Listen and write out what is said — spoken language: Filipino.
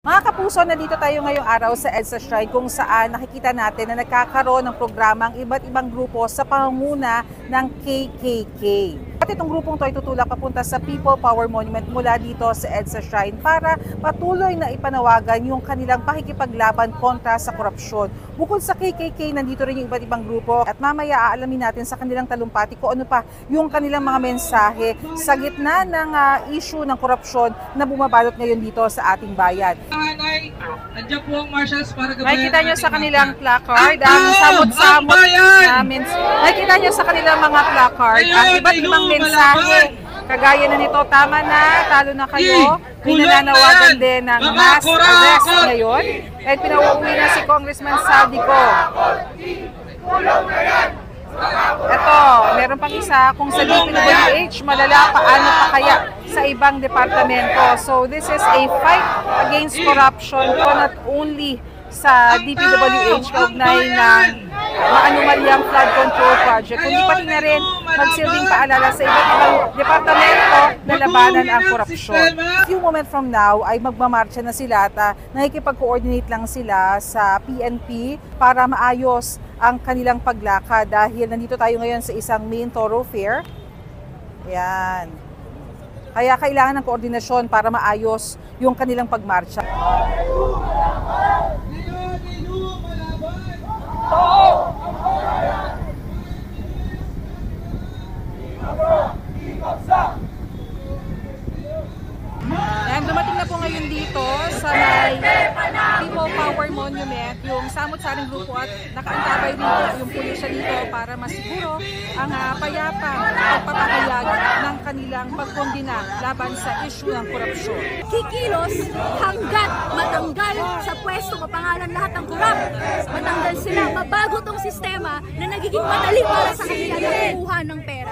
Mga kapuso, nandito tayo ngayong araw sa EDSA Shrine kung saan nakikita natin na nagkakaroon ng programa ang iba't ibang grupo sa pangunguna ng KKK. At itong grupong to ay tutulak papunta sa People Power Monument mula dito sa EDSA Shrine para patuloy na ipanawagan yung kanilang pakikipaglaban kontra sa korupsyon. Bukod sa KKK, nandito rin yung iba't ibang grupo at mamaya aalamin natin sa kanilang talumpati kung ano pa yung kanilang mga mensahe sa gitna ng issue ng korupsyon na bumabalot ngayon dito sa ating bayan. Nandiyan po ang marshals para gabayan. Nakikita nyo sa kanilang placard, ang samot-samot namin. Nakikita nyo sa kanilang mga placard, ang iba't ibang mensahe. Kagaya na nito, tama na, talo na kayo. Pinananawagan din ng mass arrest ngayon. At pinauuwi na si Congressman Saldico. Ito, meron pang isa, kung sa DPWH, malala paano pa kaya sa ibang departamento. So this is a fight against corruption, not only sa DPWH, kaugnay ng maanumalyang flood control project, kundi pati na rin magsilbing paalala sa iba't ibang departamento na labanan ang korupsyon. A few moments from now ay magmamarcha na sila at nakikipag-coordinate lang sila sa PNP para maayos ang kanilang paglakad dahil nandito tayo ngayon sa isang main thoroughfare. Yan. Kaya kailangan ng koordinasyon para maayos yung kanilang pagmarcha. Yan, dumating na po ngayon dito sa may People Power Monument, yung samot-saring grupo at nakaantabay dito yung pulisya dito para masiguro ang payapang pagpapahayag ng kanilang pagkondina laban sa issue ng korupsyon. Kikilos hanggat matanggal sa pwesto mapangalan lahat ng korap. Matanggal sila, mabago tong sistema na nagiging madali para sa kanila na kumuha ng pera.